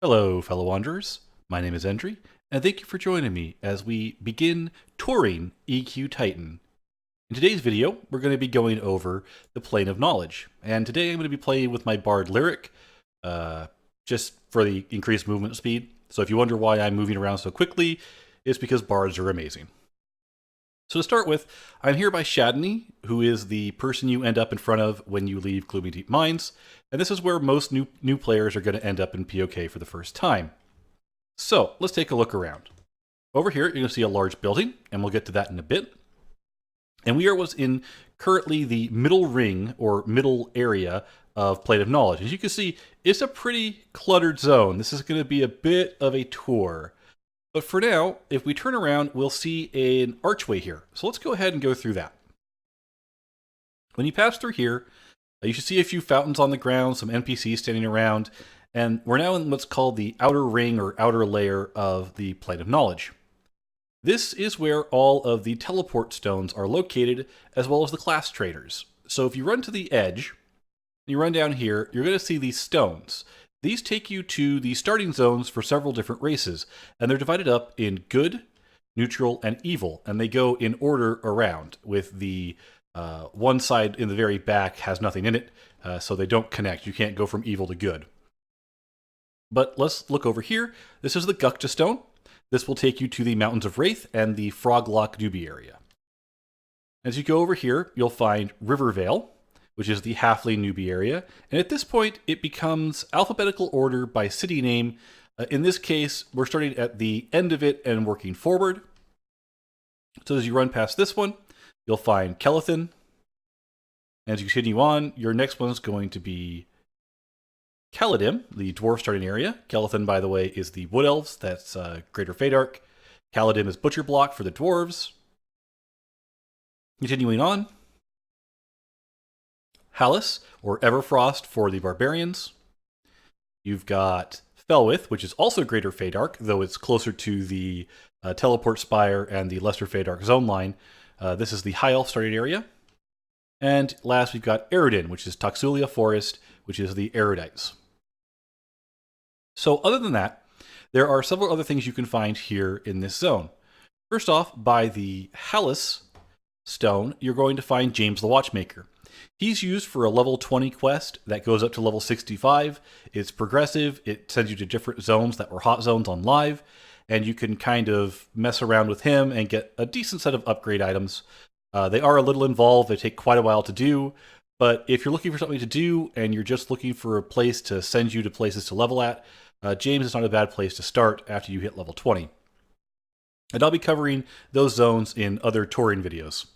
Hello, fellow wanderers. My name is Endry, and thank you for joining me as we begin touring EQ Titan. In today's video, we're going to be going over the Plane of Knowledge, and today I'm going to be playing with my Bard Lyric, just for the increased movement speed. So if you wonder why I'm moving around so quickly, it's because Bards are amazing. So to start with, I'm here by Shadney, who is the person you end up in front of when you leave Gloomy Deep Mines, and this is where most new players are going to end up in POK for the first time. So let's take a look around. Over here, you're going to see a large building, and we'll get to that in a bit. And we are in currently the middle ring, or middle area, of Plane of Knowledge. As you can see, it's a pretty cluttered zone. This is going to be a bit of a tour. But for now, if we turn around, we'll see an archway here. So let's go ahead and go through that. When you pass through here, you should see a few fountains on the ground, some NPCs standing around, and we're now in what's called the outer ring or outer layer of the Plane of Knowledge. This is where all of the teleport stones are located, as well as the class traders. So if you run to the edge, and you run down here, you're going to see these stones. These take you to the starting zones for several different races, and they're divided up in good, neutral, and evil, and they go in order around, with the one side in the very back has nothing in it, so they don't connect. You can't go from evil to good. But let's look over here. This is the Gukta Stone. This will take you to the Mountains of Wraith and the Froglock Newbie area. As you go over here, you'll find Rivervale, which is the Halfling Newbie area. And at this point, it becomes alphabetical order by city name. In this case, we're starting at the end of it and working forward. So as you run past this one, you'll find Kelethin. And as you continue on, your next one is going to be Caladim, the dwarf starting area. Kelethin, by the way, is the Wood Elves. That's Greater Fadark. Caladim is Butcher Block for the dwarves. Continuing on, Hallis, or Everfrost for the barbarians. You've got Felwith, which is also Greater Fadark, though it's closer to the Teleport Spire and the Lesser Fadark zone line. This is the High Elf starting area. And last, we've got Eredin, which is Toxulia Forest, which is the Erudites. So other than that, there are several other things you can find here in this zone. First off, by the Hallis stone, you're going to find James the Watchmaker. He's used for a level 20 quest that goes up to level 65. It's progressive. It sends you to different zones that were hot zones on live, and you can kind of mess around with him and get a decent set of upgrade items. They are a little involved. They take quite a while to do, but if you're looking for something to do and you're just looking for a place to send you to places to level at, James is not a bad place to start after you hit level 20. And I'll be covering those zones in other touring videos.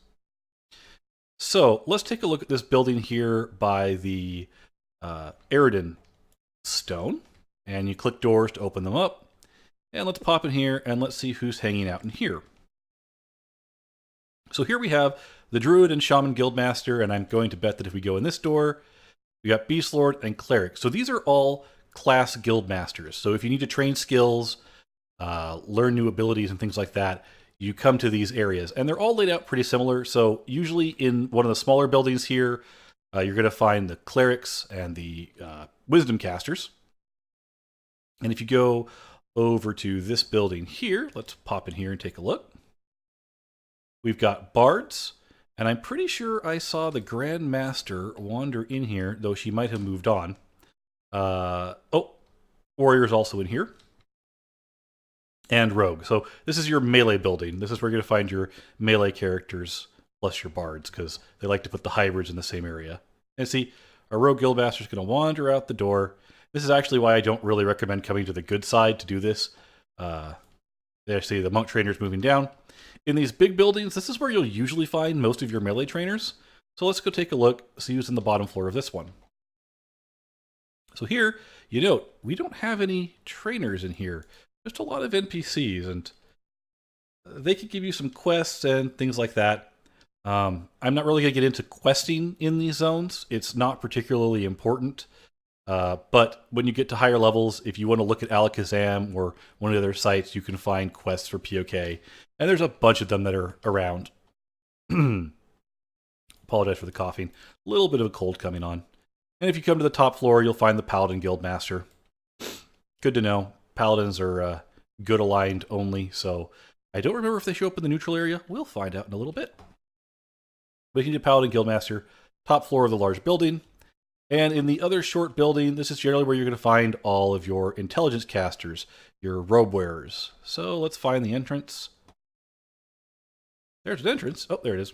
So let's take a look at this building here by the Eredin stone. And you click doors to open them up. And let's pop in here and let's see who's hanging out in here. So here we have the Druid and Shaman Guildmaster, and I'm going to bet that if we go in this door, we got Beastlord and Cleric. So these are all class Guildmasters. So if you need to train skills, learn new abilities and things like that, you come to these areas. And they're all laid out pretty similar. So usually in one of the smaller buildings here, you're going to find the Clerics and the Wisdom Casters. And if you go over to this building here, let's pop in here and take a look. We've got Bards, and I'm pretty sure I saw the Grand Master wander in here, though she might have moved on. Oh, Warrior's also in here. And Rogue. So this is your melee building. This is where you're going to find your melee characters plus your Bards, because they like to put the hybrids in the same area. And see, our Rogue Guildmaster is going to wander out the door. This is actually why I don't really recommend coming to the good side to do this. There, see the monk trainers moving down. In these big buildings, this is where you'll usually find most of your melee trainers. So let's go take a look, see who's in the bottom floor of this one. So here, you note, we don't have any trainers in here. Just a lot of NPCs, and they could give you some quests and things like that. I'm not really going to get into questing in these zones. It's not particularly important. But when you get to higher levels, if you want to look at Alakazam or one of the other sites, you can find quests for POK. And there's a bunch of them that are around. Apologize for the coughing. A little bit of a cold coming on. And if you come to the top floor, you'll find the Paladin Guildmaster. Good to know. Paladins are good aligned only, so I don't remember if they show up in the neutral area. We'll find out in a little bit. But you can do Paladin Guildmaster, top floor of the large building. And in the other short building, this is generally where you're going to find all of your intelligence casters, your robe wearers. So let's find the entrance. There's an entrance. Oh, there it is.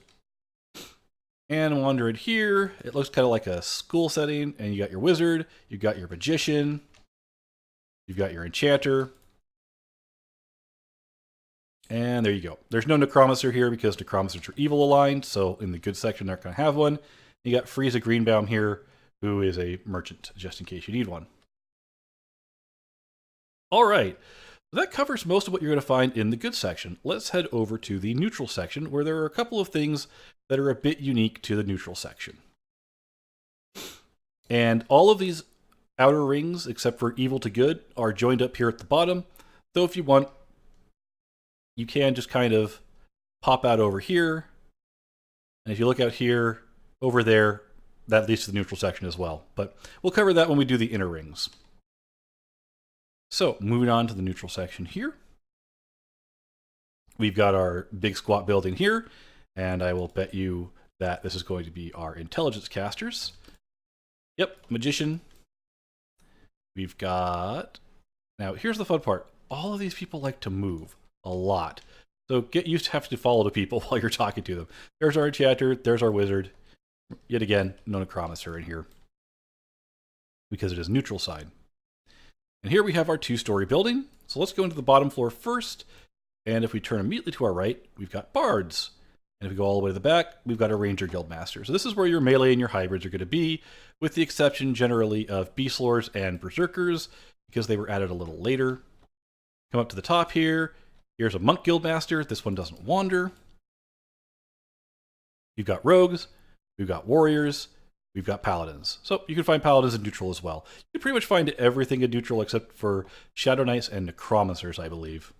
And wander in here. It looks kind of like a school setting. And you got your wizard, you've got your magician, you've got your enchanter. And there you go. There's no necromancer here because necromancers are evil aligned. So in the good section, they're not going to have one. You got Frieza Greenbaum here, who is a merchant, just in case you need one. All right, that covers most of what you're going to find in the good section. Let's head over to the neutral section, where there are a couple of things that are a bit unique to the neutral section. And all of these outer rings, except for evil to good, are joined up here at the bottom. Though if you want, you can just kind of pop out over here. And if you look out here, over there, that leads to the neutral section as well. But we'll cover that when we do the inner rings. So moving on to the neutral section here. We've got our big squat building here. And I will bet you that this is going to be our intelligence casters. Yep, magician. We've got... Now, here's the fun part. All of these people like to move a lot. So get used to having to follow the people while you're talking to them. There's our enchanter. There's our wizard. Yet again, no necromancer in here. Because it is neutral side. And here we have our two-story building. So let's go into the bottom floor first. And if we turn immediately to our right, we've got bards. And if we go all the way to the back, we've got a ranger guildmaster. So this is where your melee and your hybrids are going to be, with the exception generally of beast lords and berserkers, because they were added a little later. Come up to the top here. Here's a monk guildmaster. This one doesn't wander. You've got rogues. We've got warriors. We've got paladins. So you can find paladins in neutral as well. You can pretty much find everything in neutral except for shadow knights and necromancers, I believe.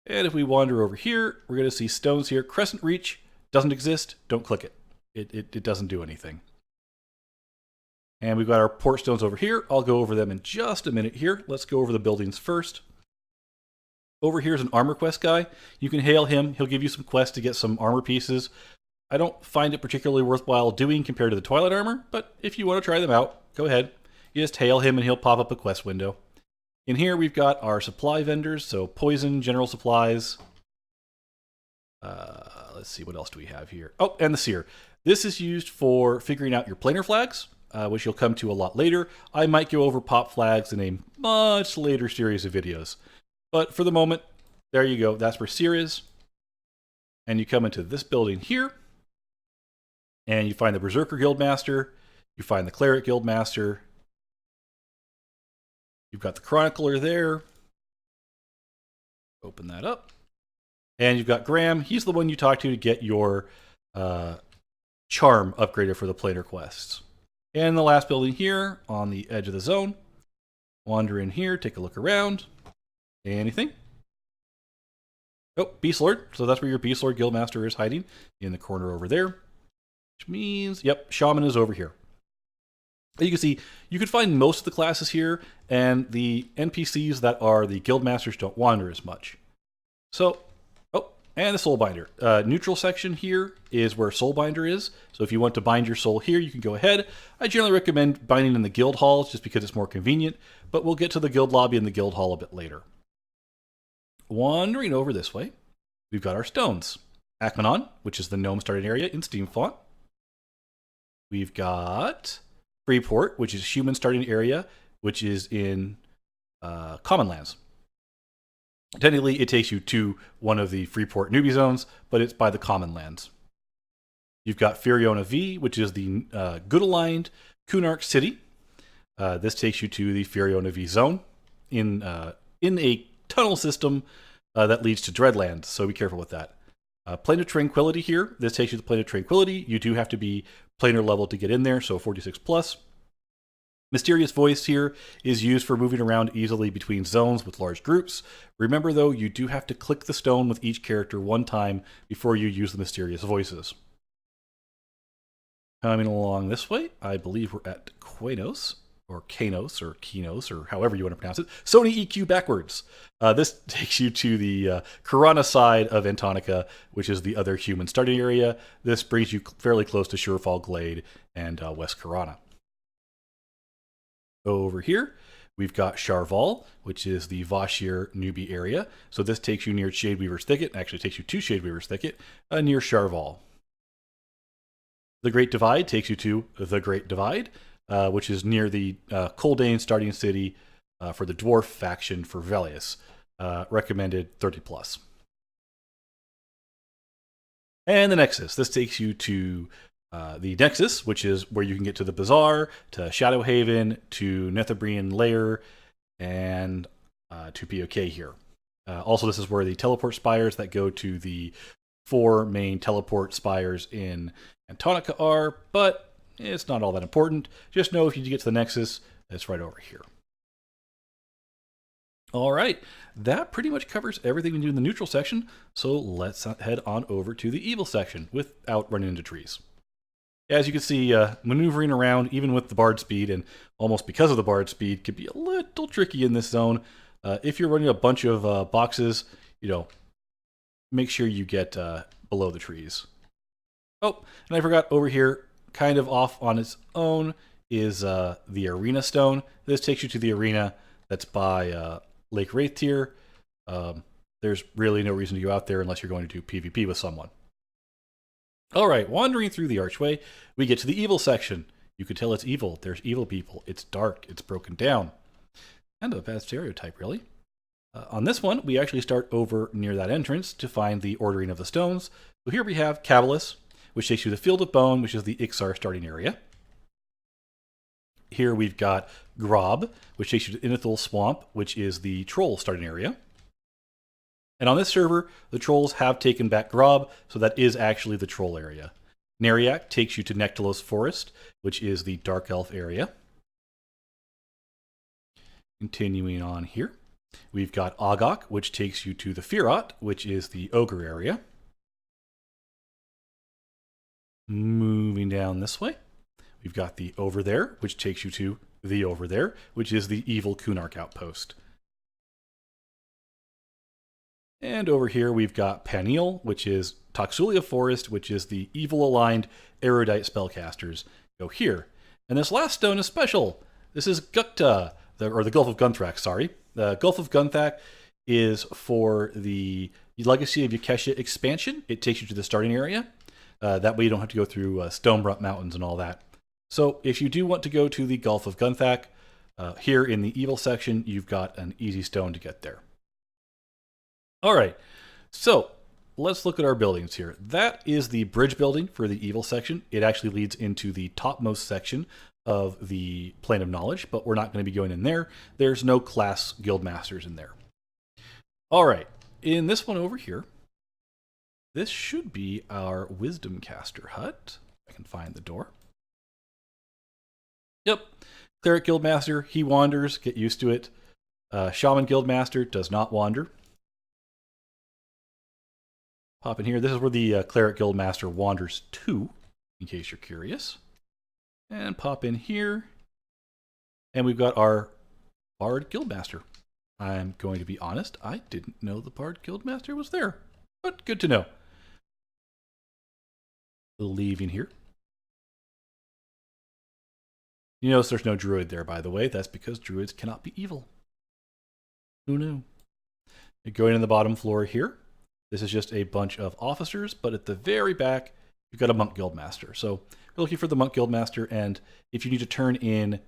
And if we wander over here, we're going to see stones here. Crescent Reach doesn't exist. Don't click it. It doesn't do anything. And we've got our port stones over here. I'll go over them in just a minute here. Let's go over the buildings first. Over here is an armor quest guy. You can hail him. He'll give you some quests to get some armor pieces. I don't find it particularly worthwhile doing compared to the Twilight armor, but if you want to try them out, go ahead. You just hail him and he'll pop up a quest window. In here we've got our supply vendors, so poison, general supplies. Let's see, what else do we have here? Oh, and the seer. This is used for figuring out your planar flags, which you'll come to a lot later. I might go over pop flags in a much later series of videos. But for the moment, there you go. That's where seer is. And you come into this building here. And you find the Berserker Guildmaster, you find the Cleric Guildmaster, you've got the Chronicler there. Open that up. And you've got Graham. He's the one you talk to get your charm upgraded for the planar quests. And the last building here on the edge of the zone. Wander in here, take a look around. Anything? Oh, Beast Lord. So that's where your Beast Lord Guildmaster is hiding, in the corner over there. Which means, yep, Shaman is over here. You can see, you can find most of the classes here, and the NPCs that are the Guildmasters don't wander as much. So, oh, and the Soulbinder. Neutral section here is where Soulbinder is. So if you want to bind your soul here, you can go ahead. I generally recommend binding in the guild halls just because it's more convenient, but we'll get to the guild lobby and the guild hall a bit later. Wandering over this way, we've got our stones. Akmanon, which is the gnome starting area in Steam font. We've got Freeport, which is human starting area, which is in Common Lands. Technically, it takes you to one of the Freeport newbie zones, but it's by the Common Lands. You've got Furiona V, which is the good aligned Kunark City. This takes you to the Furiona V zone in a tunnel system that leads to Dreadlands, so be careful with that. Plane of Tranquility here. This takes you to the Plane of Tranquility. You do have to be planar level to get in there, so 46 plus. Mysterious Voice here is used for moving around easily between zones with large groups. Remember though, you do have to click the stone with each character one time before you use the Mysterious Voices. Coming along this way, I believe we're at Quanos. or Kanos, or Kinos, or however you want to pronounce it. Sony EQ backwards. This takes you to the Karana side of Antonica, which is the other human starting area. This brings you fairly close to Surefall Glade and West Karana. Over here, we've got Charval, which is the Vashir newbie area. So this takes you near Shadeweaver's Thicket. Actually, takes you to Shadeweaver's Thicket near Charval. The Great Divide takes you to the Great Divide, which is near the Coldane starting city for the Dwarf faction for Velius. Recommended 30+. And the Nexus. This takes you to the Nexus, which is where you can get to the Bazaar, to Shadowhaven, to Nethebrian Lair, and to POK here. Also, this is where the teleport spires that go to the 4 main teleport spires in Antonica are, but it's not all that important. Just know if you get to the Nexus, it's right over here. All right, that pretty much covers everything we do in the neutral section, so let's head on over to the evil section without running into trees. As you can see, maneuvering around, even with the Bard speed, and almost because of the Bard speed, could be a little tricky in this zone. If you're running a bunch of boxes, make sure you get below the trees. Oh, and I forgot over here, kind of off on its own, is the Arena Stone. This takes you to the arena that's by Lake Wraithtier. There's really no reason to go out there unless you're going to do PvP with someone. All right, wandering through the archway, we get to the evil section. You can tell it's evil. There's evil people. It's dark. It's broken down. Kind of a bad stereotype, really. On this one, we actually start over near that entrance to find the Ordering of the Stones. So here we have Cavalis, which takes you to the Field of Bone, which is the Ixar starting area. Here we've got Grob, which takes you to Inithul Swamp, which is the Troll starting area. And on this server, the Trolls have taken back Grob, so that is actually the Troll area. Neriak takes you to Nectalos Forest, which is the Dark Elf area. Continuing on here, we've got Agok, which takes you to the Firot, which is the Ogre area. Moving down this way, we've got the Over There, which takes you to the Over There, which is the Evil Kunark outpost. And over here we've got Paniel, which is Toxulia Forest, which is the evil-aligned erudite spellcasters. Go here. And this last stone is special. This is Gukta, or the Gulf of Gunthrak, sorry. The Gulf of Gunthrak is for the Legacy of Yakesha expansion. It takes you to the starting area. That way you don't have to go through Stonebrut Mountains and all that. So if you do want to go to the Gulf of Gunthrak, here in the evil section, you've got an easy stone to get there. All right, so let's look at our buildings here. That is the bridge building for the evil section. It actually leads into the topmost section of the Plane of Knowledge, but we're not going to be going in there. There's no class guild masters in there. All right, in this one over here, this should be our Wisdom Caster hut. I can find the door. Yep, Cleric Guildmaster, he wanders, get used to it. Shaman Guildmaster does not wander. Pop in here. This is where the Cleric Guildmaster wanders to, in case you're curious. And pop in here. And we've got our Bard Guildmaster. I'm going to be honest, I didn't know the Bard Guildmaster was there, but good to know. Leaving here. You notice there's no druid there, by the way. That's because druids cannot be evil. Who knew? Going in the bottom floor here. This is just a bunch of officers, but at the very back, you've got a Monk Guildmaster. So we're looking for the Monk Guildmaster, and if you need to turn in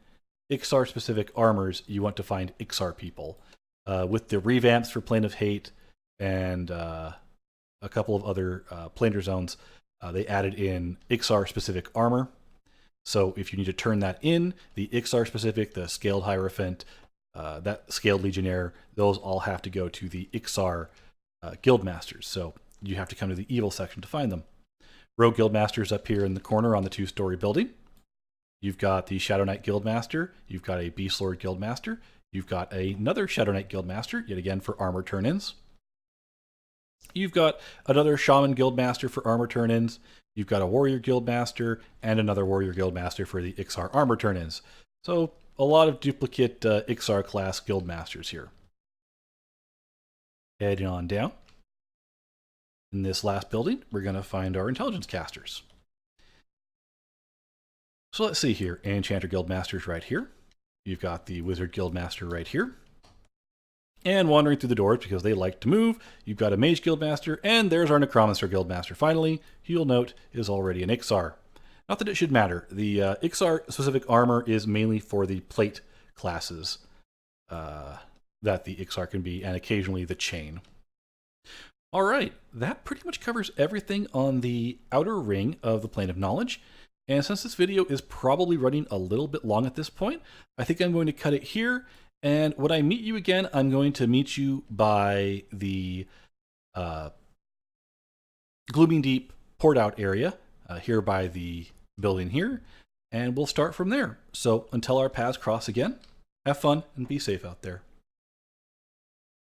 Ixar-specific armors, you want to find Ixar people. With the revamps for Plane of Hate and a couple of other planar zones, they added in Ixar-specific armor. So if you need to turn that in, the Ixar-specific, the Scaled Hierophant, that Scaled Legionnaire, those all have to go to the Ixar Guildmasters. So you have to come to the evil section to find them. Rogue Guildmasters up here in the corner on the 2-story building. You've got the Shadow Knight Guildmaster. You've got a Beast Lord Guildmaster. You've got another Shadow Knight Guildmaster, yet again for armor turn-ins. You've got another Shaman Guildmaster for armor turn-ins. You've got a Warrior Guildmaster and another Warrior Guildmaster for the Ixar armor turn-ins. So a lot of duplicate Ixar class guildmasters here. Heading on down. In this last building, we're going to find our intelligence casters. So let's see here. Enchanter Guildmaster's right here. You've got the Wizard Guildmaster right here. And wandering through the doors because they like to move, you've got a Mage Guildmaster, and there's our Necromancer Guildmaster finally, who you'll note is already an Ixar. Not that it should matter. The Ixar specific armor is mainly for the plate classes that the Ixar can be, and occasionally the chain. All right, that pretty much covers everything on the outer ring of the Plane of Knowledge. And since this video is probably running a little bit long at this point, I think I'm going to cut it here. And when I meet you again, I'm going to meet you by the Glooming Deep port out area here by the building here. And we'll start from there. So until our paths cross again, have fun and be safe out there.